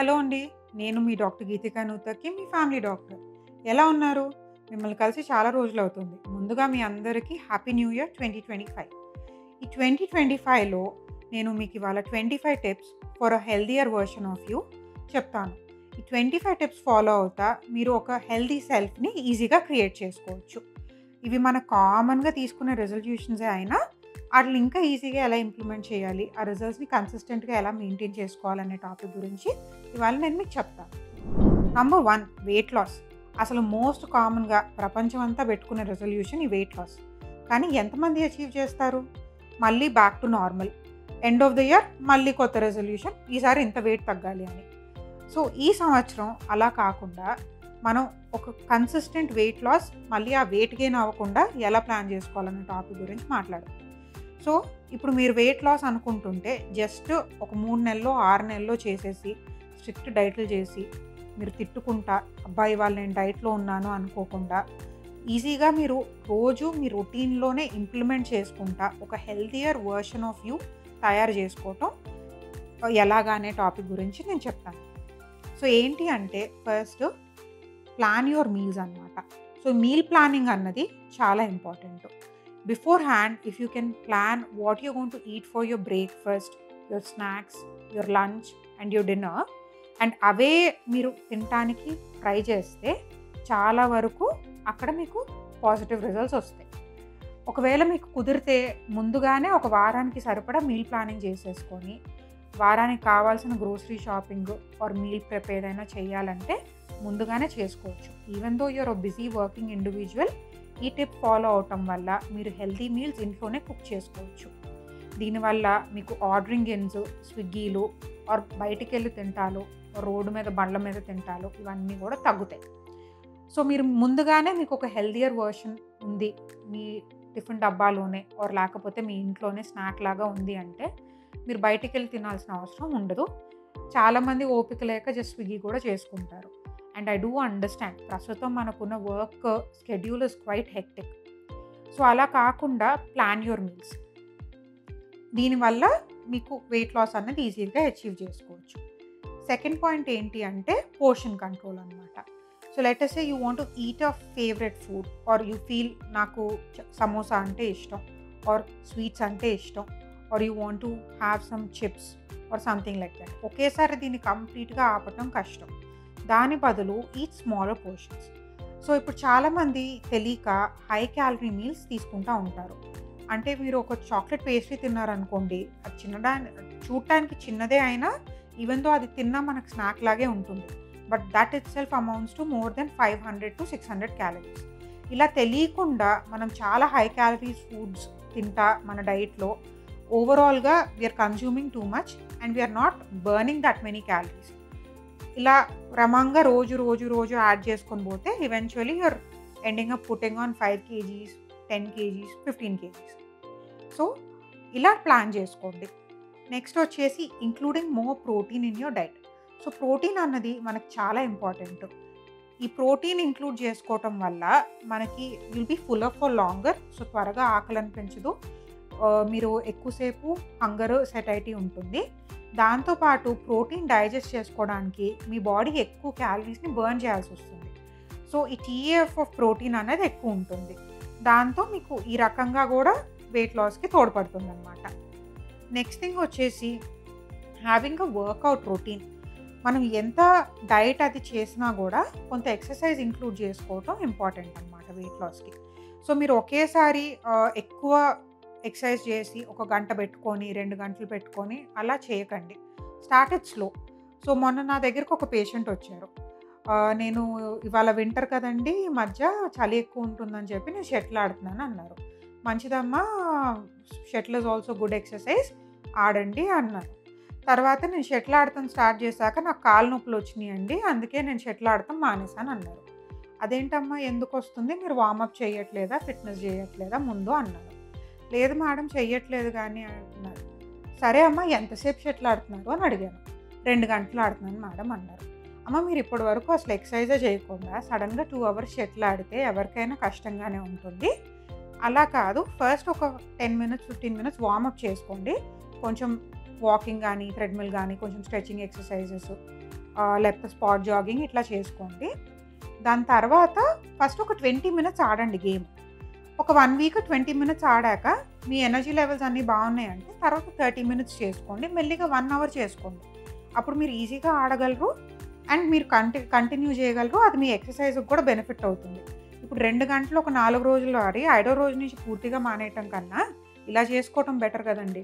Hello అండి. నేను మీ doctor Geetika Nuthakki, మీ family doctor. ఎలా ఉన్నారు? మిమ్మల్ని కలిసి చాలా రోజులవుతుంది. ముందుగా మీ అందరికీ హ్యాపీ న్యూ ఇయర్ 2025. ఈ 2025లో నేను మీకు ఇవాళ 25 tips for a healthier version of you చెప్తాను. ఈ 25 టిప్స్ ఫాలో అవుతా మీరు ఒక హెల్తీ సెల్ఫ్‌ని ఈజీగా క్రియేట్ చేసుకోవచ్చు. ఇవి మన కామన్‌గా తీసుకునే రిజల్యూషన్సే అయినా ఆటిని ఇంకా ఈజీగా ఎలా ఇంప్లిమెంట్ చేయాలి, ఆ రిజల్ట్స్‌ని కన్సిస్టెంట్‌గా ఎలా మెయింటైన్ చేసుకోవాలనే టాపిక్ గురించి ఇవాళ నేను మీకు చెప్తాను. Number 1 weight loss. అసలు మోస్ట్ కామన్‌గా ప్రపంచం అంతా పెట్టుకునే రిజల్యూషన్ ఈ వెయిట్ లాస్. కానీ ఎంతమంది అచీవ్ చేస్తారు? మళ్ళీ back to normal. End of the year మళ్ళీ కొత్త రిజల్యూషన్, ఈసారి ఇంత వెయిట్ తగ్గాలి అని. సో ఈ సంవత్సరం అలా కాకుండా మనం ఒక కన్సిస్టెంట్ వెయిట్ లాస్, మళ్ళీ ఆ వెయిట్ గెయిన్ అవ్వకుండా ఎలా ప్లాన్ చేసుకోవాలనే టాపిక్ గురించి మాట్లాడదాం. సో ఇప్పుడు మీరు వెయిట్ లాస్ అనుకుంటుంటే జస్ట్ ఒక 3 నెలల్లో 6 నెలల్లో చేసేసి స్ట్రిక్ట్ డైట్లు చేసి మీరు తిట్టుకుంటా అబ్బాయి వాళ్ళు నేను డైట్లో ఉన్నాను అనుకోకుండా ఈజీగా మీరు రోజు మీ రొటీన్లోనే ఇంప్లిమెంట్ చేసుకుంటా ఒక హెల్తీయర్ వర్షన్ ఆఫ్ యూ తయారు చేసుకోవటం ఎలాగానే టాపిక్ గురించి నేను చెప్తాను. సో ఏంటి అంటే ఫస్ట్ ప్లాన్ యువర్ మీల్స్ అన్నమాట. సో మీల్ ప్లానింగ్ అన్నది చాలా important. Beforehand, if you can plan what you're going to eat for your breakfast, your snacks, your lunch and your dinner, and అవే మీరు తినటానికి ట్రై చేస్తే చాలా వరకు అక్కడ మీకు పాజిటివ్ రిజల్ట్స్ వస్తాయి. ఒకవేళ మీకు కుదిరితే ముందుగానే ఒక వారానికి సరిపడా మీల్ ప్లానింగ్ చేసేసుకొని వారానికి కావాల్సిన grocery shopping or meal prep ఏదైనా చేయాలంటే ముందుగానే చేసుకోవచ్చు. Even though you're busy working individual, ఈ టిప్ ఫాలో అవటం వల్ల మీరు హెల్తీ మీల్స్ ఇంట్లోనే కుక్ చేసుకోవచ్చు. దీనివల్ల మీకు ఆర్డరింగ్ ఇన్స్, స్విగ్గీలు ఆర్ బయటికి వెళ్ళి తింటాలు, రోడ్డు మీద బండ్ల మీద తింటాలు ఇవన్నీ కూడా తగ్గుతాయి. సో మీరు ముందుగానే మీకు ఒక హెల్తీయర్ వర్షన్ ఉంది మీ టిఫిన్ డబ్బాలోనే ఆర్ లేకపోతే మీ ఇంట్లోనే స్నాక్ లాగా ఉంది అంటే మీరు బయటికి వెళ్ళి తినాల్సిన అవసరం ఉండదు. చాలామంది ఓపిక లేక జస్ట్ స్విగ్గీ కూడా చేసుకుంటారు. అండ్ ఐ డూ అండర్స్టాండ్, ప్రస్తుతం మనకున్న work schedule is quite hectic. So అలా కాకుండా ప్లాన్ యువర్ మీల్స్. దీనివల్ల మీకు వెయిట్ లాస్ అన్నది ఈజీగా అచీవ్ చేసుకోవచ్చు. సెకండ్ పాయింట్ ఏంటి అంటే పోర్షన్ కంట్రోల్ అనమాట. So let us say you want to eat a favourite food or you feel నాకు సమోసా అంటే ఇష్టం ఆర్ స్వీట్స్ అంటే ఇష్టం or you want to have some chips or something like that. ఒకేసారి దీన్ని కంప్లీట్గా ఆపటం కష్టం. దాని బదులు ఈట్ స్మాలర్ పోర్షన్స్. సో ఇప్పుడు చాలామంది తెలియక హై క్యాలరీ మీల్స్ తీసుకుంటూ ఉంటారు. అంటే మీరు ఒక చాక్లెట్ పేస్ట్రీ తిన్నారనుకోండి, అది చూడటానికి చిన్నదే అయినా ఈవెన్ దో అది తిన్నా మనకు స్నాక్ లాగే ఉంటుంది. But that it self amounts to more than 500 to 600 calories. ఇలా తెలియకుండా మనం చాలా హై క్యాలరీస్ ఫుడ్స్ తింటా మన డైట్లో ఓవరాల్గా we're consuming too much and we're not burning that many calories. ఇలా క్రమంగా రోజు యాడ్ చేసుకొని పోతే eventually you're ending up putting on 5 kgs, 10 kgs, 15 kgs. So ఇలా ప్లాన్ చేసుకోండి. నెక్స్ట్ వచ్చేసి including more protein in your diet. So protein అన్నది మనకు చాలా ఇంపార్టెంట్. ఈ ప్రోటీన్ ఇంక్లూడ్ చేసుకోవటం వల్ల మనకి will be full up for longer. So త్వరగా ఆకలి అనిపించదు, మీరు ఎక్కువసేపు హంగర్ సెటైటీ ఉంటుంది. దాంతోపాటు ప్రోటీన్ డైజెస్ట్ చేసుకోవడానికి మీ బాడీ ఎక్కువ క్యాలరీస్ని బర్న్ చేయాల్సి వస్తుంది. సో ఈ టీఏఎఫ్ ఆఫ్ ప్రోటీన్ అనేది ఎక్కువ ఉంటుంది. దాంతో మీకు ఈ రకంగా కూడా వెయిట్ లాస్కి తోడ్పడుతుంది అనమాట. నెక్స్ట్ థింగ్ వచ్చేసి హ్యావింగ్ అ వర్కౌట్ రొటీన్. మనం ఎంత డైట్ అది చేసినా కూడా కొంత ఎక్సర్సైజ్ ఇంక్లూడ్ చేసుకోవటం ఇంపార్టెంట్ అనమాట వెయిట్ లాస్కి. సో మీరు ఒకేసారి ఎక్కువ ఎక్సర్సైజ్ చేసి ఒక గంట పెట్టుకొని 2 గంటలు పెట్టుకొని అలా చేయకండి. Start it slow. సో మొన్న నా దగ్గరకు ఒక పేషెంట్ వచ్చారు. నేను ఇవాళ వింటర్ కదండి, ఈ మధ్య చలి ఎక్కువ ఉంటుందని చెప్పి నేను షటిల్ ఆడుతున్నాను అన్నారు. మంచిదమ్మా, shuttle is also good exercise, ఆడండి అన్నాను. తర్వాత నేను షటిల్ ఆడటం స్టార్ట్ చేశాక నాకు కాలు నొప్పులు వచ్చినాయండి, అందుకే నేను షటిల్ ఆడటం మానేశాను అన్నారు. అదేంటమ్మా ఎందుకు వస్తుంది, మీరు వార్మప్ చేయట్లేదా, ఫిట్నెస్ చేయట్లేదా ముందు అన్నారు. లేదు మేడం చెయ్యట్లేదు కానీ అన్నారు. సరే అమ్మ ఎంతసేపు షటిల్ ఆడుతున్నారు అని అడిగాను. 2 గంటలు ఆడుతున్నాను మేడం అన్నారు. అమ్మ మీరు ఇప్పటి వరకు అసలు ఎక్సర్సైజే చేయకుండా సడన్గా 2 hours షటిల్ ఆడితే ఎవరికైనా కష్టంగానే ఉంటుంది. అలా కాదు, ఫస్ట్ ఒక 10 minutes 15 minutes వార్మప్ చేసుకోండి. కొంచెం వాకింగ్ కానీ థ్రెడ్మిల్ కానీ కొంచెం స్ట్రెచింగ్ ఎక్సర్సైజెస్ లేకపోతే స్పాట్ జాగింగ్ ఇట్లా చేసుకోండి. దాని తర్వాత ఫస్ట్ ఒక 20 మినిట్స్ ఆడండి గేమ్. ఒక 1 వీక్ 20 మినిట్స్ ఆడాక మీ ఎనర్జీ లెవెల్స్ అన్నీ బాగున్నాయంటే తర్వాత 30 మినిట్స్ చేసుకోండి. మెల్లిగా 1 అవర్ చేసుకోండి. అప్పుడు మీరు ఈజీగా ఆడగలరు అండ్ మీరు కంటిన్యూ చేయగలరు. అది మీ ఎక్సర్సైజ్కి కూడా బెనిఫిట్ అవుతుంది. ఇప్పుడు 2 గంటలు ఒక 4 రోజులు ఆడి 5వ రోజు నుంచి పూర్తిగా మానేయటం కన్నా ఇలా చేసుకోవటం బెటర్ కదండి.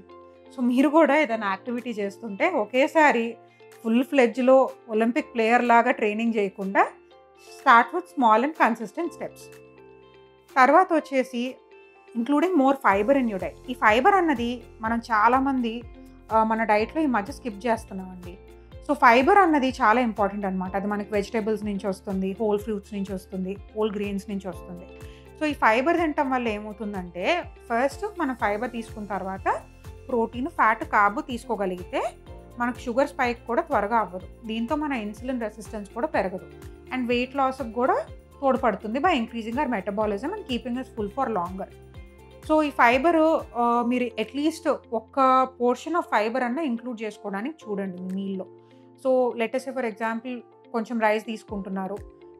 సో మీరు కూడా ఏదైనా యాక్టివిటీ చేస్తుంటే ఒకేసారి ఫుల్ ఫ్లెడ్జ్లో ఒలింపిక్ ప్లేయర్ లాగా ట్రైనింగ్ చేయకుండా start with small and consistent steps. తర్వాత వచ్చేసి including more fibre in your diet. ఈ ఫైబర్ అన్నది మనం చాలామంది మన డైట్లో ఈ మధ్య స్కిప్ చేస్తున్నామండి. సో ఫైబర్ అన్నది చాలా ఇంపార్టెంట్ అనమాట. అది మనకి వెజిటేబుల్స్ నుంచి వస్తుంది, హోల్ ఫ్రూట్స్ నుంచి వస్తుంది, హోల్ గ్రెయిన్స్ నుంచి వస్తుంది. సో ఈ ఫైబర్ తినటం వల్ల ఏమవుతుందంటే ఫస్ట్ మనం ఫైబర్ తీసుకున్న తర్వాత ప్రోటీన్, ఫ్యాట్, కార్బ్ తీసుకోగలిగితే మనకు షుగర్ స్పైక్ కూడా త్వరగా అవ్వదు. దీంతో మన ఇన్సులిన్ రెసిస్టెన్స్ కూడా పెరగదు అండ్ వెయిట్ లాస్కి కూడా తోడ్పడుతుంది by increasing our metabolism and keeping us full for longer. So ఈ ఫైబరు మీరు అట్లీస్ట్ ఒక్క పోర్షన్ ఆఫ్ ఫైబర్ అన్న ఇంక్లూడ్ చేసుకోవడానికి చూడండి మీ మీల్లో. So let us say for example కొంచెం రైస్ తీసుకుంటున్నారు,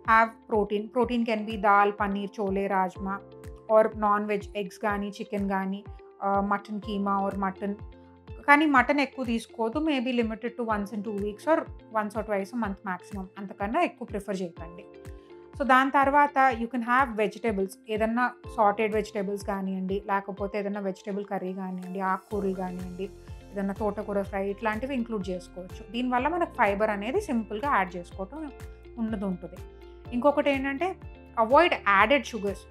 have protein can be dal, paneer, chole, rajma or non veg eggs కానీ, చికెన్ కానీ, మటన్ కీమా ఆర్ మటన్. కానీ మటన్ ఎక్కువ తీసుకోవద్దు. Maybe limited to once in 2 weeks or once or twice month maximum. అంతకన్నా ఎక్కువ prefer చేయకండి. సో దాని తర్వాత యూ కెన్ హ్యావ్ వెజిటేబుల్స్, ఏదన్నా సాటెడ్ వెజిటేబుల్స్ కానివ్వండి, లేకపోతే ఏదన్నా వెజిటేబుల్ కర్రీ కానివ్వండి, ఆకుకూరలు కానివ్వండి, ఏదన్నా తోటకూర ఫ్రై, ఇట్లాంటివి ఇంక్లూడ్ చేసుకోవచ్చు. దీనివల్ల మనకు ఫైబర్ అనేది సింపుల్గా యాడ్ చేసుకోవటం ఉంటుంది. ఇంకొకటి ఏంటంటే avoid added sugars.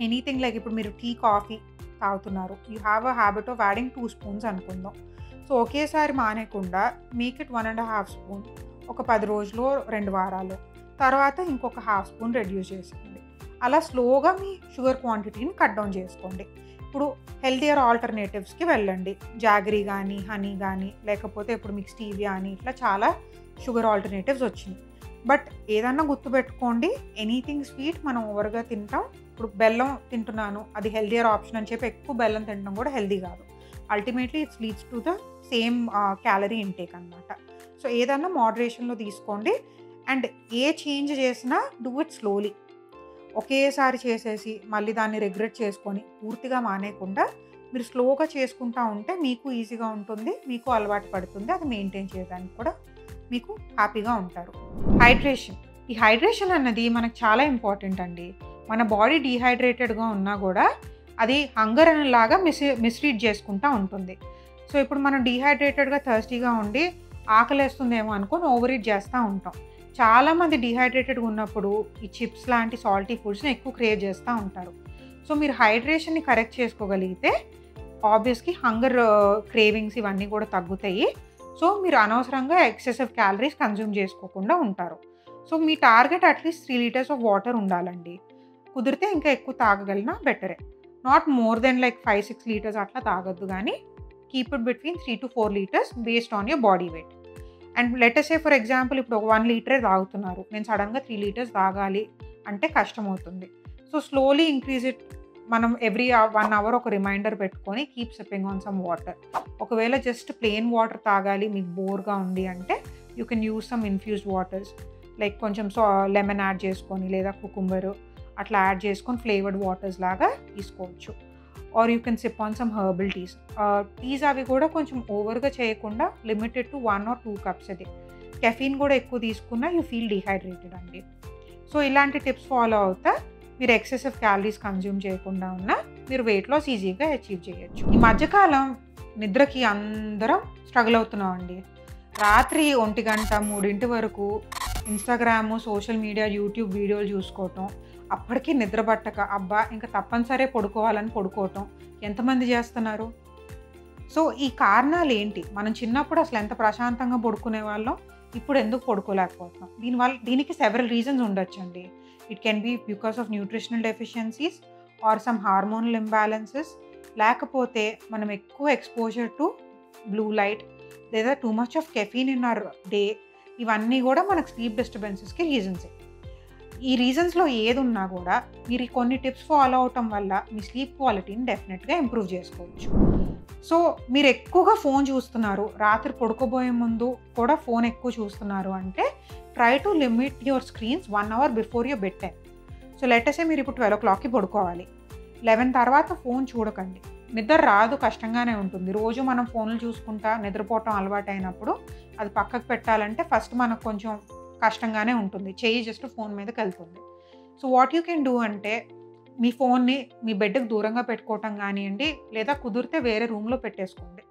Anything like ఇప్పుడు మీరు టీ, కాఫీ తాగుతున్నారు, you have a habit of adding 2 spoons అనుకుందాం. సో ఒకేసారి మానేయకుండా మేక్ ఇట్ 1.5 స్పూన్, ఒక 10 రోజులు 2 వారాలు, తర్వాత ఇంకొక 1/2 స్పూన్ రెడ్యూస్ చేసుకోండి. అలా స్లోగా మీ షుగర్ క్వాంటిటీని కట్ డౌన్ చేసుకోండి. ఇప్పుడు హెల్తియర్ ఆల్టర్నేటివ్స్కి వెళ్ళండి. జాగరీ కానీ, హనీ కానీ, లేకపోతే ఇప్పుడు మీకు స్టీవియా అని, ఇట్లా చాలా షుగర్ ఆల్టర్నేటివ్స్ వచ్చినాయి. బట్ ఏదన్నా గుర్తుపెట్టుకోండి, ఎనీథింగ్ స్వీట్ మనం ఓవర్గా తింటాం. ఇప్పుడు బెల్లం తింటున్నాను, అది హెల్దియర్ ఆప్షన్ అని చెప్పి ఎక్కువ బెల్లం తినడం కూడా హెల్దీ కాదు. Ultimately it's leads to the same calorie intake అనమాట. సో ఏదన్నా మోడరేషన్లో తీసుకోండి అండ్ ఏ చేంజ్ చేసినా డూ ఇట్ స్లోలీ. ఒకేసారి చేసేసి మళ్ళీ దాన్ని రిగ్రెట్ చేసుకొని పూర్తిగా మానేయకుండా మీరు స్లోగా చేసుకుంటూ ఉంటే మీకు ఈజీగా ఉంటుంది, మీకు అలవాటు పడుతుంది. అది మెయింటైన్ చేయడానికి కూడా మీకు హ్యాపీగా ఉంటారు. ఈ హైడ్రేషన్ అన్నది మనకు చాలా ఇంపార్టెంట్ అండి. మన బాడీ డీహైడ్రేటెడ్గా ఉన్నా కూడా అది హంగర్ అనేలాగా మిస్రీడ్ చేసుకుంటూ ఉంటుంది. సో ఇప్పుడు మనం డీహైడ్రేటెడ్గా థర్స్టీగా ఉండి ఆకలేస్తుందేమో అనుకొని ఓవర్ ఈట్ చేస్తూ ఉంటాం. చాలామంది డీహైడ్రేటెడ్గా ఉన్నప్పుడు ఈ చిప్స్ లాంటి సాల్టీ ఫుడ్స్ని ఎక్కువ క్రేవ్ చేస్తూ ఉంటారు. సో మీరు హైడ్రేషన్ని కరెక్ట్ చేసుకోగలిగితే ఆబ్వియస్లీ హంగర్ క్రేవింగ్స్ ఇవన్నీ కూడా తగ్గుతాయి. సో మీరు అనవసరంగా ఎక్సెసివ్ క్యాలరీస్ కన్జ్యూమ్ చేసుకోకుండా ఉంటారు. So me target at least 3 litres of water ఉండాలండి. కుదిరితే ఇంకా ఎక్కువ తాగగలిగినా బెటరే. Not more than like 5-6 litres అట్లా తాగొద్దు, కానీ keep it between 3 to 4 litres based on your body weight. And let us say for example ఇప్పుడు 1 లీటరే తాగుతున్నారు, నేను సడన్గా 3 లీటర్స్ తాగాలి అంటే కష్టమవుతుంది. So slowly increase it. మనం ఎవ్రీ 1 అవర్ ఒక రిమైండర్ పెట్టుకొని keep sipping on some water. ఒకవేళ జస్ట్ ప్లెయిన్ వాటర్ తాగాలి మీకు బోర్గా ఉంది అంటే you can use some infused waters, like కొంచెం లెమన్ యాడ్ చేసుకొని లేదా కుకుంబర్ అట్లా యాడ్ చేసుకొని ఫ్లేవర్డ్ వాటర్స్ లాగా తీసుకోవచ్చు. Or you can sip on some herbal teas. అవి కూడా కొంచెం ఓవర్గా చేయకుండా లిమిటెడ్ టు 1 or 2 cups అది. కెఫీన్ కూడా ఎక్కువ తీసుకున్నా యూ ఫీల్ డీహైడ్రేటెడ్ అండి. సో ఇలాంటి టిప్స్ ఫాలో అవుతా మీరు ఎక్సెసివ్ క్యాలరీస్ కన్జ్యూమ్ చేయకుండా ఉన్నా మీరు వెయిట్ లాస్ ఈజీగా అచీవ్ చేయొచ్చు. ఈ మధ్యకాలం నిద్రకి అందరం స్ట్రగుల్ అవుతున్నాం అండి. రాత్రి 1 గంట 3 వరకు ఇన్స్టాగ్రాము, సోషల్ మీడియా, యూట్యూబ్ వీడియోలు చూసుకోవటం, అప్పటికీ నిద్ర పట్టక అబ్బా ఇంకా తప్పనిసరి పడుకోవాలని పడుకోవటం ఎంతమంది చేస్తున్నారు? సో ఈ కారణాలు ఏంటి? మనం చిన్నప్పుడు అసలు ఎంత ప్రశాంతంగా పడుకునే వాళ్ళం, ఇప్పుడు ఎందుకు పడుకోలేకపోతున్నాం? దీనికి సెవెరల్ రీజన్స్ ఉండొచ్చండి. It can be because of nutritional deficiencies or some hormonal imbalances, లేకపోతే మనం ఎక్కువ ఎక్స్పోజర్ టు బ్లూ లైట్ లేదా too much of caffeine in our day. ఇవన్నీ కూడా మనకు స్లీప్ డిస్టర్బెన్సెస్కి రీజన్సే. ఈ రీజన్స్లో ఏది ఉన్నా కూడా మీరు కొన్ని టిప్స్ ఫాలో అవటం వల్ల మీ స్లీప్ క్వాలిటీని డెఫినెట్గా ఇంప్రూవ్ చేసుకోవచ్చు. సో మీరు ఎక్కువగా ఫోన్ చూస్తున్నారు, రాత్రి పడుకోబోయే ముందు కూడా ఫోన్ ఎక్కువ చూస్తున్నారు అంటే try to limit your screens 1 hour before your bedtime. So let say మీరు ఇప్పుడు 12 పడుకోవాలి, 11 తర్వాత ఫోన్ చూడకండి. నిద్ర రాదు, కష్టంగానే ఉంటుంది. రోజు మనం ఫోన్లు చూసుకుంటా నిద్రపోవటం అలవాటైనప్పుడు అది పక్కకు పెట్టాలంటే ఫస్ట్ మనకు కొంచెం కష్టంగానే ఉంటుంది, చెయ్యి జస్ట్ ఫోన్ మీదకి వెళ్తుంది. So what you can do అంటే మీ ఫోన్ని మీ బెడ్కి దూరంగా పెట్టుకోవటం కానివ్వండి, లేదా కుదిరితే వేరే రూమ్లో పెట్టేసుకోండి.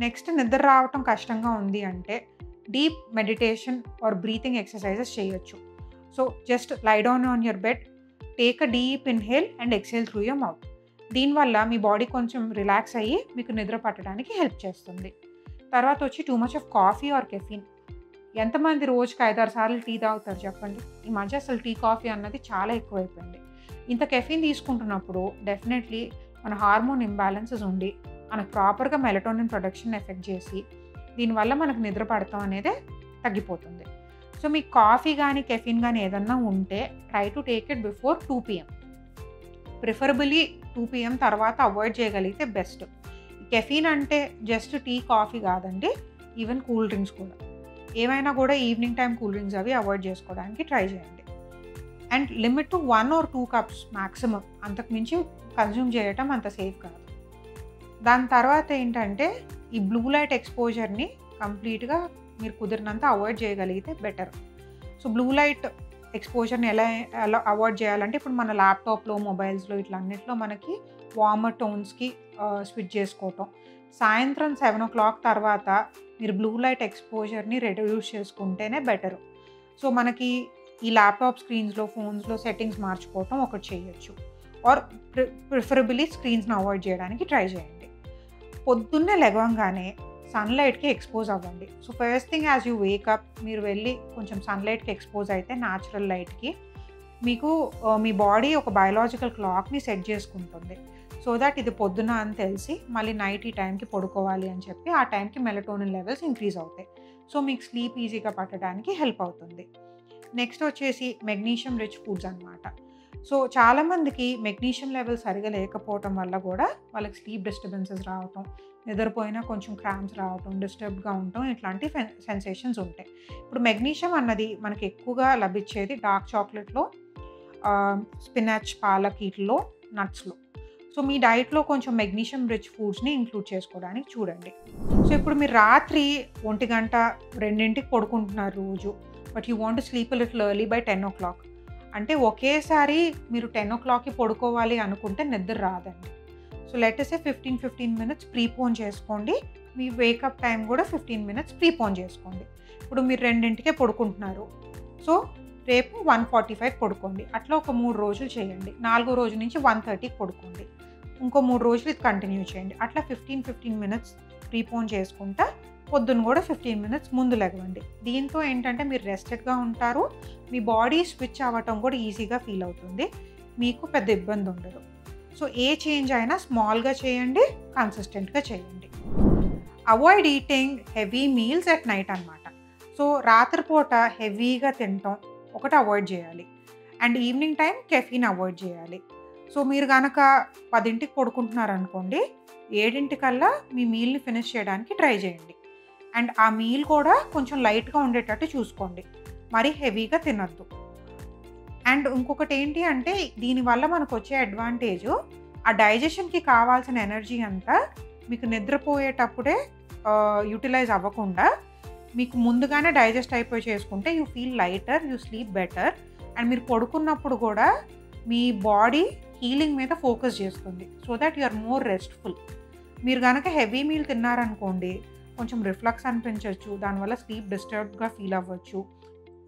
నెక్స్ట్ నిద్ర రావటం కష్టంగా ఉంది అంటే deep meditation or breathing exercises చేయొచ్చు. So just lie down on your bed, take a deep inhale and exhale through your mouth. దీనివల్ల మీ బాడీ కొంచెం రిలాక్స్ అయ్యి మీకు నిద్ర పట్టడానికి హెల్ప్ చేస్తుంది. తర్వాత వచ్చి two much of coffee or caffeine. ఎంతమంది రోజుకి 5-6 సార్లు టీ తాగుతారు చెప్పండి? ఈ మధ్య అసలు టీ కాఫీ అన్నది చాలా ఎక్కువైపోయింది. ఇంత కెఫీన్ తీసుకుంటున్నప్పుడు డెఫినెట్లీ మన హార్మోన్ ఇంబ్యాలెన్సెస్ ఉండి మనకు ప్రాపర్గా మెలటోనిన్ ప్రొడక్షన్ ఎఫెక్ట్ చేసి దీనివల్ల మనకు నిద్ర పడతాం అనేది తగ్గిపోతుంది. సో మీకు కాఫీ కానీ కెఫీన్ కానీ ఏదన్నా ఉంటే try to take it before 2 PM. Preferably 2 PM తర్వాత అవాయిడ్ చేయగలిగితే బెస్ట్. కెఫీన్ అంటే జస్ట్ టీ కాఫీ కాదండి, ఈవెన్ కూల్ డ్రింక్స్ కూడా. ఏమైనా కూడా ఈవినింగ్ టైం కూల్ డ్రింక్స్ అవి అవాయిడ్ చేసుకోవడానికి ట్రై చేయండి. And limit to 1 or 2 cups maximum, అంతకుమించి కన్జ్యూమ్ చేయటం అంత సేఫ్ కాదు. దాని తర్వాత ఏంటంటే ఈ బ్లూ లైట్ ఎక్స్పోజర్ని కంప్లీట్గా మీరు కుదిరినంత అవాయిడ్ చేయగలిగితే బెటర్. సో బ్లూ లైట్ ఎక్స్పోజర్ని ఎలా అవాయిడ్ చేయాలంటే ఇప్పుడు మన ల్యాప్టాప్లో, మొబైల్స్లో ఇట్లా అన్నిట్లో మనకి వార్మర్ టోన్స్కి స్విచ్ చేసుకోవటం. సాయంత్రం 7 o'clock తర్వాత మీరు బ్లూ లైట్ ఎక్స్పోజర్ని రెడ్యూస్ చేసుకుంటేనే బెటరు. సో మనకి ఈ ల్యాప్టాప్ స్క్రీన్స్లో, ఫోన్స్లో సెట్టింగ్స్ మార్చుకోవటం ఒకటి చేయొచ్చు. ఆర్ ప్రిఫరబుల్లీ స్క్రీన్స్ని అవాయిడ్ చేయడానికి ట్రై చేయండి. పొద్దున్నే లెగవంగానే సన్లైట్కి ఎక్స్పోజ్ అవ్వండి. So first thing as you wake up మీరు వెళ్ళి కొంచెం సన్లైట్కి ఎక్స్పోజ్ అయితే న్యాచురల్ లైట్కి మీకు మీ బాడీ ఒక బయలాజికల్ క్లాక్ని సెట్ చేసుకుంటుంది. సో దట్ ఇది పొద్దున అని తెలిసి మళ్ళీ నైట్ ఈ టైంకి పడుకోవాలి అని చెప్పి ఆ టైంకి మెలటోనిన్ లెవెల్స్ ఇంక్రీజ్ అవుతాయి. సో మీకు స్లీప్ ఈజీగా పట్టడానికి హెల్ప్ అవుతుంది. నెక్స్ట్ వచ్చేసి మెగ్నీషియం రిచ్ ఫుడ్స్ అనమాట. సో చాలామందికి మెగ్నీషియం లెవెల్ సరిగా లేకపోవటం వల్ల కూడా వాళ్ళకి స్లీప్ డిస్టర్బెన్సెస్ రావటం, నిద్రపోయినా కొంచెం క్రాంప్స్ రావటం, డిస్టర్బ్గా ఉండటం ఇట్లాంటి సెన్సేషన్స్ ఉంటాయి. ఇప్పుడు మెగ్నీషియం అన్నది మనకి ఎక్కువగా లభించేది డార్క్ చాక్లెట్లో, స్పినాచ్, పాలక్, వీటిలో, నట్స్లో. సో మీ డైట్లో కొంచెం మెగ్నీషియం రిచ్ ఫుడ్స్ని ఇంక్లూడ్ చేసుకోవడానికి చూడండి. సో ఇప్పుడు మీరు రాత్రి 1 గంట 2ంటికి పడుకుంటున్నారు రోజు, but you want to sleep little early by 10 o'clock. అంటే ఒకేసారి మీరు 10 o'clockకి పడుకోవాలి అనుకుంటే నిద్ర రాదండి. సో లెట్ సే 15 minutes ప్రీపోన్ చేసుకోండి. మీ వేకప్ టైం కూడా 15 minutes ప్రీపోన్ చేసుకోండి. ఇప్పుడు మీరు 2ంటికే పడుకుంటున్నారు, సో రేపు 1:45 పడుకోండి. అట్లా ఒక 3 రోజులు చేయండి. 4వ రోజు నుంచి 1:30కి పడుకోండి. ఇంకో 3 రోజులు ఇది కంటిన్యూ చేయండి. అట్లా 15 minutes ప్రీపోన్ చేసుకుంటా పొద్దున్న కూడా 15 minutes ముందు లెగవండి. దీంతో ఏంటంటే మీరు రెస్టెడ్గా ఉంటారు, మీ బాడీ స్విచ్ అవ్వటం కూడా ఈజీగా ఫీల్ అవుతుంది, మీకు పెద్ద ఇబ్బంది ఉండదు. సో ఏ చేంజ్ అయినా స్మాల్గా చేయండి, కన్సిస్టెంట్గా చేయండి. Avoid eating heavy meals at night అనమాట. సో రాత్రిపూట హెవీగా తినటం ఒకటి అవాయిడ్ చేయాలి. And evening time caffeine avoid చేయాలి. సో మీరు కనుక 10ంటికి పడుకుంటున్నారు అనుకోండి, 7ంటికల్లా మీ మీల్ని ఫినిష్ చేయడానికి ట్రై చేయండి. అండ్ ఆ మీల్ కూడా కొంచెం లైట్గా ఉండేటట్టు చూసుకోండి, మరీ హెవీగా తినద్దు. అండ్ ఇంకొకటి ఏంటి అంటే దీనివల్ల మనకు వచ్చే అడ్వాంటేజ్, ఆ డైజెషన్కి కావాల్సిన ఎనర్జీ అంతా మీకు నిద్రపోయేటప్పుడే యూటిలైజ్ అవ్వకుండా మీకు ముందుగానే డైజెస్ట్ అయిపోయి చేసుకుంటే you feel lighter, you sleep better. And మీరు పడుకున్నప్పుడు కూడా మీ బాడీ హీలింగ్ మీద ఫోకస్ చేస్తుంది. So that you are more restful. మీరు కనుక హెవీ మీల్ తిన్నారనుకోండి, కొంచెం రిఫ్లక్స్ అనిపించవచ్చు, దానివల్ల స్లీప్ డిస్టర్బ్డ్గా ఫీల్ అవ్వచ్చు,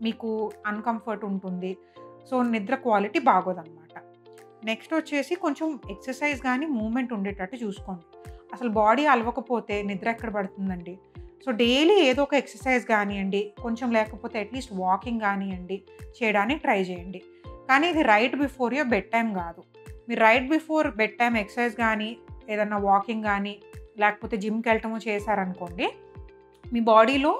మీకు అన్కంఫర్ట్ ఉంటుంది. సో నిద్ర క్వాలిటీ బాగోదన్నమాట. నెక్స్ట్ వచ్చేసి కొంచెం ఎక్సర్సైజ్ కానీ మూమెంట్ ఉండేటట్టు చూసుకోండి. అసలు బాడీ అలవకపోతే నిద్ర ఎక్కడ పడుతుందండి? సో డైలీ ఏదో ఒక ఎక్సర్సైజ్ కానివ్వండి, కొంచెం లేకపోతే అట్లీస్ట్ వాకింగ్ కానివ్వండి చేయడానికి ట్రై చేయండి. కానీ ఇది right before your bed time కాదు. మీరు right before bed time exercise కానీ ఏదన్నా వాకింగ్ కానీ లేకపోతే జిమ్కి వెళ్ళటము చేశారనుకోండి, మీ బాడీలో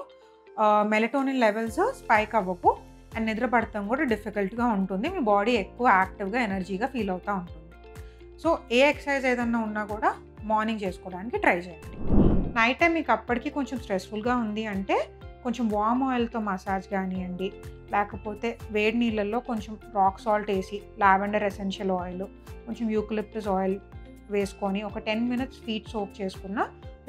మెలటోనిన్ లెవెల్స్ స్పైక్ అవ్వవు అండ్ నిద్ర పడటం కూడా డిఫికల్ట్గా ఉంటుంది. మీ బాడీ ఎక్కువ యాక్టివ్గా, ఎనర్జీగా ఫీల్ అవుతూ ఉంటుంది. సో ఏ ఎక్సర్సైజ్ ఏదన్నా ఉన్నా కూడా మార్నింగ్ చేసుకోవడానికి ట్రై చేయండి. నైట్ టైం మీకు అప్పటికి కొంచెం స్ట్రెస్ఫుల్గా ఉంది అంటే కొంచెం వామ్ ఆయిల్తో మసాజ్ కానివ్వండి, లేకపోతే వేడి నీళ్ళల్లో కొంచెం రాక్ సాల్ట్ వేసి లావెండర్ ఎసెన్షియల్ ఆయిల్, కొంచెం యూకలిప్టస్ ఆయిల్ వేసుకొని ఒక 10 minutes ఫీట్ సోక్ చేసుకున్న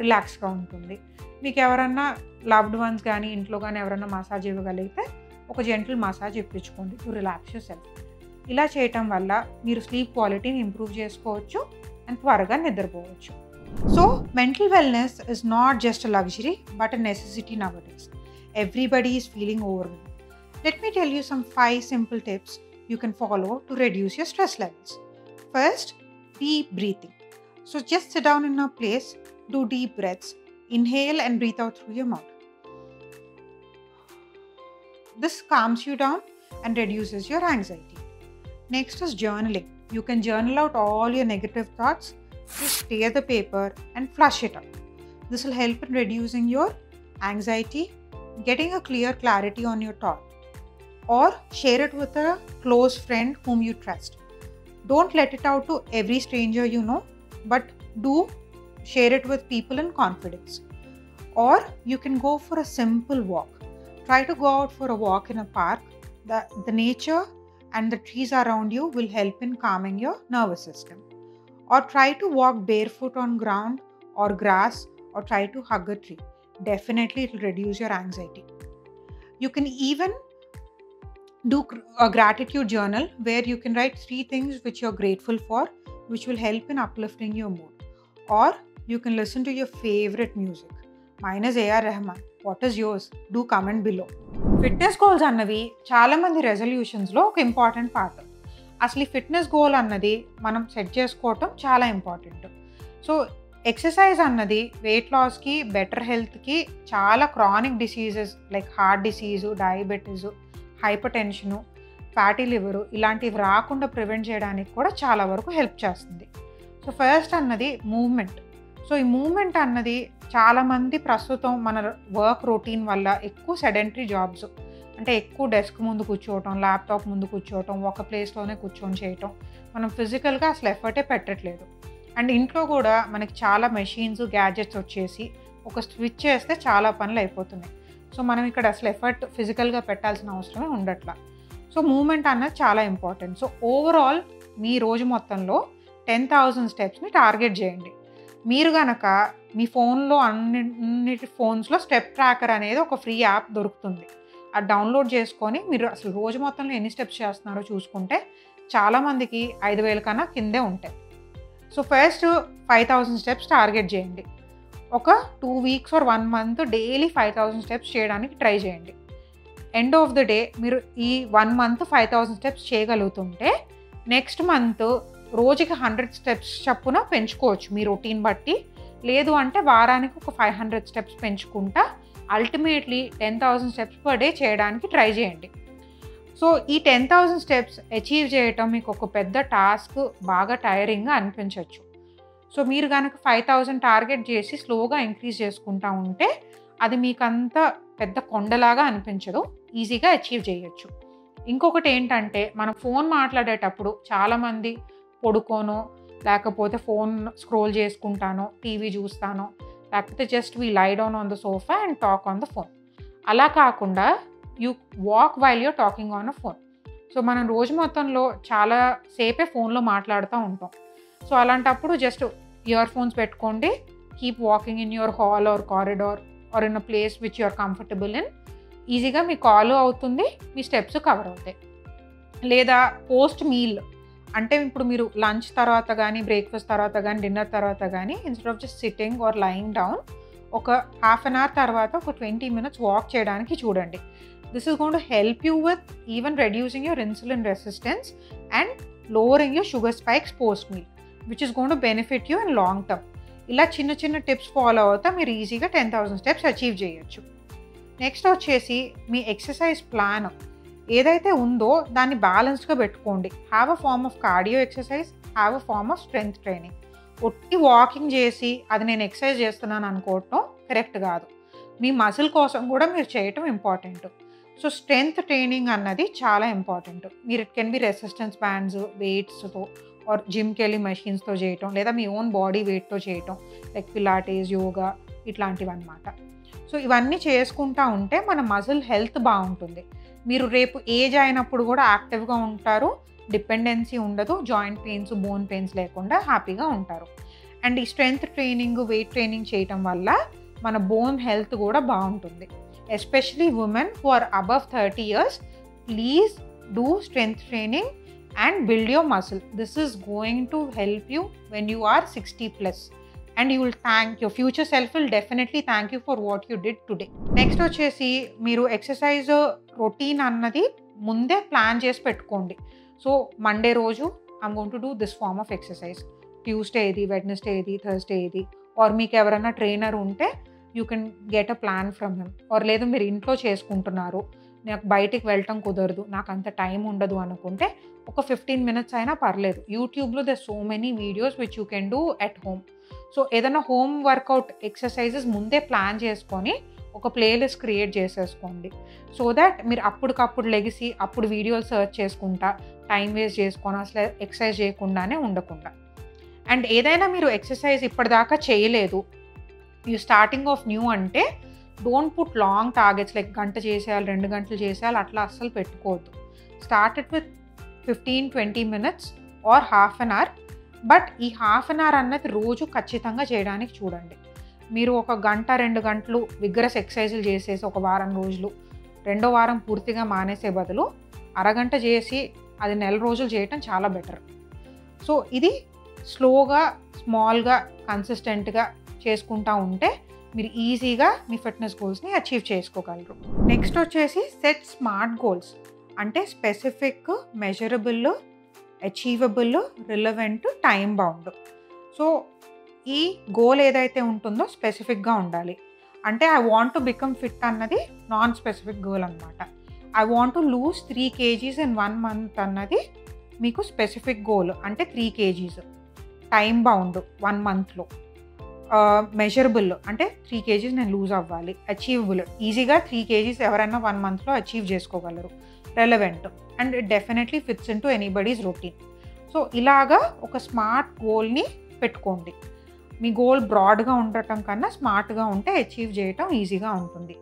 రిలాక్స్గా ఉంటుంది. మీకు ఎవరన్నా లవ్డ్ వన్స్ కానీ ఇంట్లో కానీ ఎవరన్నా మసాజ్ ఇవ్వగలిగితే ఒక జెంటిల్ మసాజ్ ఇప్పించుకోండి టు రిలాక్స్ యువర్ సెల్ఫ్. ఇలా చేయటం వల్ల మీరు స్లీప్ క్వాలిటీని ఇంప్రూవ్ చేసుకోవచ్చు అండ్ త్వరగా నిద్రపోవచ్చు. So mental wellness is not just a luxury but a necessity nowadays. Everybody is feeling overwhelmed. Let me tell you some 5 simple tips you can follow to reduce your stress levels. First, deep breathing. So just sit down in a place, do deep breaths, inhale and breathe out through your mouth. This calms you down and reduces your anxiety. Next is journaling. You can journal out all your negative thoughts, just tear the paper and flush it out. This will help in reducing your anxiety, getting a clear clarity on your thought, or share it with a close friend whom you trust. Don't let it out to every stranger you know, but do share it with people in confidence. Or you can go for a simple walk. Try to go out for a walk in a park. The nature and the trees around you will help in calming your nervous system. Or try to walk barefoot on ground or grass, or try to hug a tree. Definitely it will reduce your anxiety. You can even do a gratitude journal where you can write 3 things which you're grateful for, which will help in uplifting your mood. Or you can listen to your favorite music. Mine is A.R. Rahman. What is yours? Do comment below. Fitness goals అన్నవి చాలామంది రెజల్యూషన్స్లో ఒక important part. అసలు ఈ fitness goal అన్నది మనం set చేసుకోవటం చాలా important. So exercise అన్నది వెయిట్ లాస్కి, బెటర్ హెల్త్కి, చాలా chronic diseases like heart disease, diabetes, hyper tension, fatty liver ఇలాంటివి రాకుండా ప్రివెంట్ చేయడానికి కూడా చాలా వరకు హెల్ప్ చేస్తుంది. సో ఫస్ట్ అన్నది మూవ్మెంట్. సో ఈ మూవ్మెంట్ అన్నది చాలామంది ప్రస్తుతం మన వర్క్ రొటీన్ వల్ల ఎక్కువ సెడెంటరీ జాబ్స్, అంటే ఎక్కువ డెస్క్ ముందు కూర్చోవటం, ల్యాప్టాప్ ముందు కూర్చోవటం, ఒక ప్లేస్లోనే కూర్చొని చేయటం, మనం ఫిజికల్గా అసలు ఎఫర్టే పెట్టట్లేదు. అండ్ ఇంట్లో కూడా మనకి చాలా మెషిన్స్, గ్యాడ్జెట్స్ వచ్చేసి ఒక స్విచ్ చేస్తే చాలా పనులు అయిపోతున్నాయి. సో మనం ఇక్కడ అసలు ఎఫర్ట్ ఫిజికల్గా పెట్టాల్సిన అవసరమే ఉండట్లా. సో మూమెంట్ అన్నది చాలా ఇంపార్టెంట్. సో ఓవరాల్ మీ రోజు మొత్తంలో 10,000 స్టెప్స్ని టార్గెట్ చేయండి. మీరు కనుక మీ ఫోన్లో అన్నిటి ఫోన్స్లో స్టెప్ ట్రాకర్ అనేది ఒక ఫ్రీ యాప్ దొరుకుతుంది. అది డౌన్లోడ్ చేసుకొని మీరు అసలు రోజు మొత్తంలో ఎన్ని స్టెప్స్ చేస్తున్నారో చూసుకుంటే చాలామందికి 5,000 కన్నా కిందే ఉంటాయి. సో ఫస్ట్ 5,000 స్టెప్స్ టార్గెట్ చేయండి. ఒక 2 weeks or 1 month daily 5,000 steps చేయడానికి ట్రై చేయండి. ఎండ్ ఆఫ్ ద డే మీరు ఈ 1 month 5,000 స్టెప్స్ చేయగలుగుతుంటే నెక్స్ట్ మంత్ రోజుకి 100 స్టెప్స్ చప్పున పెంచుకోవచ్చు మీ రొటీన్ బట్టి. లేదు అంటే వారానికి ఒక 500 స్టెప్స్ పెంచుకుంటా అల్టిమేట్లీ 10,000 స్టెప్స్ పర్ డే చేయడానికి ట్రై చేయండి. సో ఈ 10,000 స్టెప్స్ అచీవ్ చేయటం మీకు ఒక పెద్ద టాస్క్, బాగా టైరింగ్గా అనిపించవచ్చు. సో మీరు కనుక 5,000 టార్గెట్ చేసి స్లోగా ఇంక్రీజ్ చేసుకుంటా ఉంటే అది మీకంత పెద్ద కొండలాగా అనిపించదు, ఈజీగా అచీవ్ చేయొచ్చు. ఇంకొకటి ఏంటంటే మనం ఫోన్ మాట్లాడేటప్పుడు చాలామంది పడుకోనో, లేకపోతే ఫోన్ స్క్రోల్ చేసుకుంటానో, టీవీ చూస్తానో, లేకపోతే జస్ట్ వీ లై down on the sofa and talk on the phone. అలా కాకుండా you walk while you're talking on a phone. So మనం రోజు మొత్తంలో చాలా సేపే ఫోన్లో మాట్లాడుతూ ఉంటాం. సో అలాంటప్పుడు జస్ట్ ఇయర్ ఫోన్స్ పెట్టుకోండి, keep walking in your hall or corridor or in a place which you are comfortable in. ఈజీగా మీ కాల్ అవుతుంది, మీ స్టెప్స్ కవర్ అవుతాయి. లేదా పోస్ట్ మీల్ అంటే ఇప్పుడు మీరు లంచ్ తర్వాత కానీ, బ్రేక్ఫాస్ట్ తర్వాత కానీ, డిన్నర్ తర్వాత కానీ instead of just sitting are lying down ఒక హాఫ్ అన్ అవర్ తర్వాత ఒక 20 minutes వాక్ చేయడానికి చూడండి. This is going to help you with even reducing your insulin resistance and lowering your sugar spikes post meal, which is going to benefit you in long term. ఇలా చిన్న చిన్న tips follow అవుతా మీరు ఈజీగా 10,000 steps achieve చేయొచ్చు. Next వచ్చేసి మీ exercise plan ఏదైతే ఉందో దాన్ని బ్యాలెన్స్డ్గా పెట్టుకోండి. Have a form of cardio exercise, have a form of strength training. ఒట్టి వాకింగ్ చేసి అది నేను ఎక్సర్సైజ్ చేస్తున్నాను అనుకోవటం కరెక్ట్ కాదు. మీ మజిల్ కోసం కూడా మీరు చేయటం ఇంపార్టెంట్. సో స్ట్రెంగ్త్ ట్రైనింగ్ అన్నది చాలా ఇంపార్టెంట్. మీరు it can be resistance bands, వెయిట్స్తో ఆర్ జిమ్‌కి వెళ్ళి మెషిన్స్‌తో చేయటం, లేదా మీ ఓన్ బాడీ వెయిట్‌తో చేయటం, లైక్ పిలాటిస్, యోగా ఇట్లాంటివన్నమాట. సో ఇవన్నీ చేసుకుంటా ఉంటే మన మజిల్ హెల్త్ బాగుంటుంది. మీరు రేపు ఏజ్ అయినప్పుడు కూడా యాక్టివ్‌గా ఉంటారు, డిపెండెన్సీ ఉండదు, జాయింట్ పెయిన్స్, బోన్ పెయిన్స్ లేకుండా హ్యాపీగా ఉంటారు. అండ్ ఈ స్ట్రెంగ్త్ ట్రైనింగ్, వెయిట్ ట్రైనింగ్ చేయటం వల్ల మన బోన్ హెల్త్ కూడా బాగుంటుంది. Especially women who are above 30 years, please do strength training and build your muscle. This is going to help you when you are 60+, and you will thank your future self will definitely thank you for what you did today. Next వచ్చేసి మీరు exercise routine అన్నది ముందే plan చేసి పెట్టుకోండి. So Monday రోజు I'm going to do this form of exercise, Tuesday ఇది, Wednesday ఇది, Thursday ఇది, ఆర్ మీకు ఎవరైనా ట్రైనర్ ఉంటే you can get a plan from him. Or లేదు మీరు ఇంట్లో చేసుకుంటున్నారు, నాకు బయటికి వెళ్ళటం కుదరదు, నాకు అంత టైం ఉండదు అనుకుంటే ఒక 15 minutes అయినా పర్లేదు. యూట్యూబ్లో they so many videos which you can do at home. So ఏదైనా హోమ్ వర్కౌట్ ఎక్సర్సైజెస్ ముందే ప్లాన్ చేసుకొని ఒక ప్లేలిస్ట్ క్రియేట్ చేసేసుకోండి. సో దట్ మీరు అప్పటికప్పుడు లెగిసి అప్పుడు వీడియోలు సర్చ్ చేసుకుంటా టైం వేస్ట్ చేసుకొని అసలు ఎక్సర్సైజ్ చేయకుండానే ఉండకుండా. అండ్ ఏదైనా మీరు ఎక్సర్సైజ్ ఇప్పటిదాకా చేయలేదు, యూ స్టార్టింగ్ ఆఫ్ న్యూ అంటే don't put long targets like గంట చేసేయాలి, 2 గంటలు చేసేయాలి అట్లా అస్సలు పెట్టుకోవద్దు. Start it with 15-20 minutes or half an hour. But ఈ హాఫ్ అన్ అవర్ అన్నది రోజు ఖచ్చితంగా చేయడానికి చూడండి. మీరు ఒక గంట 2 గంటలు విగ్రస్ ఎక్సర్సైజులు చేసేసి ఒక వారం రోజులు, రెండో వారం పూర్తిగా మానేసే బదులు అరగంట చేసి అది నెల రోజులు చేయటం చాలా బెటర్. సో ఇది స్లోగా, స్మాల్గా, కన్సిస్టెంట్గా చేసుకుంటూ ఉంటే మీరు ఈజీగా మీ ఫిట్నెస్ గోల్స్ని అచీవ్ చేసుకోగలరు. నెక్స్ట్ వచ్చేసి సెట్ స్మార్ట్ గోల్స్. అంటే specific, measurable, achievable, relevant, time bound. So ఈ గోల్ ఏదైతే ఉంటుందో స్పెసిఫిక్గా ఉండాలి. అంటే I want to become fit అన్నది నాన్ స్పెసిఫిక్ గోల్ అనమాట. I want to lose 3 kgs in 1 month అన్నది మీకు స్పెసిఫిక్ గోల్, అంటే 3 kgs. Time bound 1 monthలో. మెజరబుల్ అంటే 3 kgs నేను లూజ్ అవ్వాలి. అచీవబుల్, ఈజీగా 3 kgs ఎవరైనా 1 monthలో అచీవ్ చేసుకోగలరు. Relevant and it definitely fits in to anybody's routine. So ఇలాగా ఒక స్మార్ట్ గోల్ని పెట్టుకోండి. మీ గోల్ బ్రాడ్గా ఉండటం కన్నా స్మార్ట్గా ఉంటే అచీవ్ చేయటం ఈజీగా ఉంటుంది.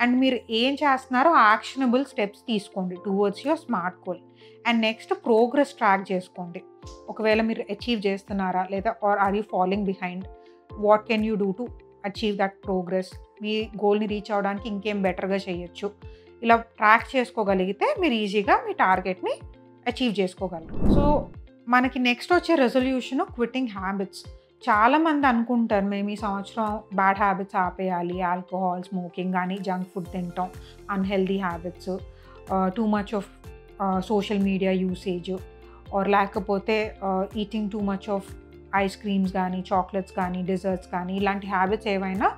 అండ్ మీరు ఏం చేస్తున్నారో యాక్షనబుల్ స్టెప్స్ తీసుకోండి towards your smart goal. And next progress track చేసుకోండి. ఒకవేళ మీరు అచీవ్ చేస్తున్నారా లేదా, or are you following behind, what can you do to achieve that progress, మీ గోల్ని రీచ్ అవ్వడానికి ఇంకేం బెటర్గా చేయొచ్చు. ఇలా ట్రాక్ చేసుకోగలిగితే మీరు ఈజీగా మీ టార్గెట్ని అచీవ్ చేసుకోగలరు. సో మనకి నెక్స్ట్ వచ్చే రెజల్యూషన్ క్విట్టింగ్ హ్యాబిట్స్. చాలామంది అనుకుంటారు మేము ఈ సంవత్సరం బ్యాడ్ హ్యాబిట్స్ ఆపేయాలి, ఆల్కహాల్, స్మోకింగ్ కానీ, జంక్ ఫుడ్ తినటం, unhealthy habits, too much of social media usage, or లేకపోతే eating too much of ice creams కానీ, చాక్లెట్స్ కానీ, డిజర్ట్స్ కానీ, ఇలాంటి హ్యాబిట్స్ ఏవైనా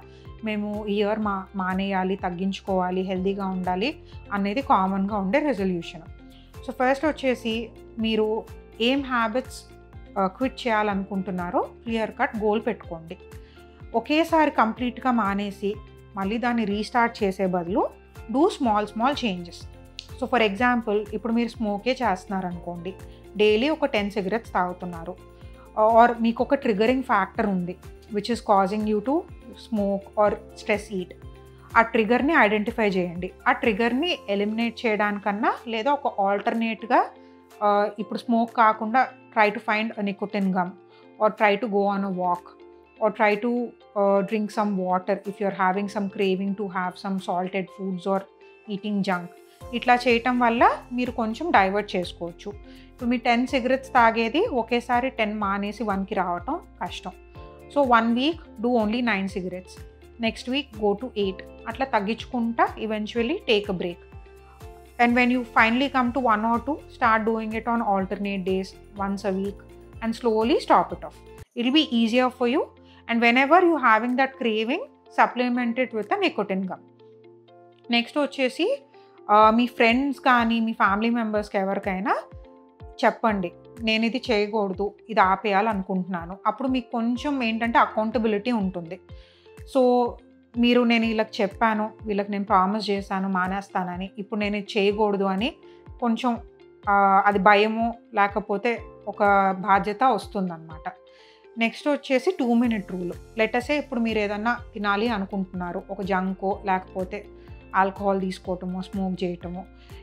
మేము ఈ ఇయర్ మానేయాలి, తగ్గించుకోవాలి, హెల్దీగా ఉండాలి అనేది కామన్గా ఉండే రెజల్యూషన్. సో ఫస్ట్ వచ్చేసి మీరు ఏం హ్యాబిట్స్ క్విట్ చేయాలనుకుంటున్నారో క్లియర్ కట్ గోల్ పెట్టుకోండి. ఒకేసారి కంప్లీట్గా మానేసి మళ్ళీ దాన్ని రీస్టార్ట్ చేసే బదులు do small changes. So for example ఇప్పుడు మీరు స్మోకే చేస్తున్నారనుకోండి, డైలీ ఒక 10 cigarettes తాగుతున్నారు, ఆర్ మీకు ఒక ట్రిగరింగ్ ఫ్యాక్టర్ ఉంది which is causing you to smoke or stress eat. ఆ ట్రిగర్ని ఐడెంటిఫై చేయండి. ఆ ట్రిగర్ని ఎలిమినేట్ చేయడానికన్నా లేదా ఒక ఆల్టర్నేట్గా ఇప్పుడు స్మోక్ కాకుండా try to find nicotine gum, or try to go on a walk, or try to drink some water if you're having some craving to have some salted foods or eating junk. ఇట్లా చేయటం వల్ల మీరు కొంచెం divert చేసుకోవచ్చు. ఇప్పుడు మీ 10 cigarettes తాగేది ఒకేసారి 10 మానేసి 1కి రావటం కష్టం. So 1 week do only 9 cigarettes, next week go to 8, అట్లా తగ్గించుకుంటా eventually take a break. And when you finally come to 1 or 2, start doing it on alternate days, once a week, and slowly stop it off. It will be easier for you. And whenever you're having that craving, supplement it with a nicotine gum. Next వచ్చేసి మీ friends కానీ మీ family మెంబర్స్కి ఎవరికైనా చెప్పండి, నేను ఇది చేయకూడదు, ఇది ఆపేయాలనుకుంటున్నాను. అప్పుడు మీకు కొంచెం ఏంటంటే అకౌంటబిలిటీ ఉంటుంది. సో మీరు నేను వీళ్ళకి చెప్పాను, వీళ్ళకి నేను ప్రామిస్ చేశాను మానేస్తానని, ఇప్పుడు నేను ఇది చేయకూడదు అని కొంచెం అది భయమో లేకపోతే ఒక బాధ్యత వస్తుందనమాట. నెక్స్ట్ వచ్చేసి 2 మినిట్ రూల్. లెట్ అస్ సే ఇప్పుడు మీరు ఏదన్నా తినాలి అనుకుంటున్నారు. ఒక జంకో లేకపోతే ఆల్కహాల్ తీసుకోవటమో, స్మోక్ చేయటమో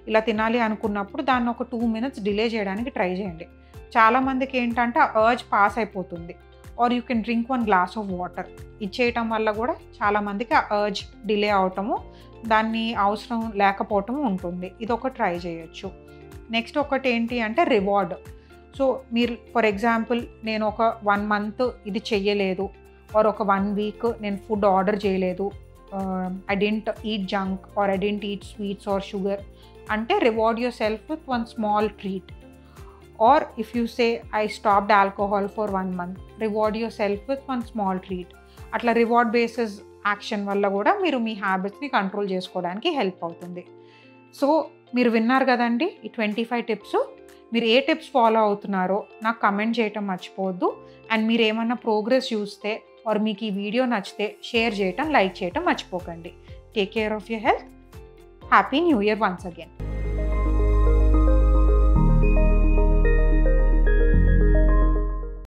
ఇలా తినాలి అనుకున్నప్పుడు దాన్ని ఒక 2 మినిట్స్ డిలే చేయడానికి ట్రై చేయండి. చాలామందికి ఏంటంటే ఆ అర్జ్ పాస్ అయిపోతుంది. Or you can drink 1 glass of water. ఇది చేయటం వల్ల కూడా చాలామందికి ఆ అర్జ్ డిలే అవటము, దాన్ని అవసరం లేకపోవటము ఉంటుంది. ఇదొక ట్రై చేయొచ్చు. నెక్స్ట్ ఒకటి ఏంటి అంటే రివార్డ్. సో మీరు ఫర్ ఎగ్జాంపుల్ నేను ఒక 1 మంత్ ఇది చెయ్యలేదు, ఆర్ ఒక 1 వీక్ నేను ఫుడ్ ఆర్డర్ చేయలేదు, I didn't eat junk or I didn't eat sweets or sugar అంటే reward your self with 1 small treat. Or if you say I stopped alcohol for 1 month, reward your self with 1 small treat. అట్లా reward basis action వల్ల కూడా మీరు మీ హ్యాబిట్స్ని control చేసుకోవడానికి help అవుతుంది. So మీరు విన్నారు కదండి ఈ 25 టిప్స్. మీరు ఏ టిప్స్ ఫాలో అవుతున్నారో నాకు కమెంట్ చేయటం మర్చిపోవద్దు. అండ్ మీరు ఏమన్నా ప్రోగ్రెస్ చూస్తే ఆర్ మీకు ఈ వీడియో నచ్చితే షేర్ చేయటం, లైక్ చేయటం మర్చిపోకండి. Take care of your health. Happy new year once again.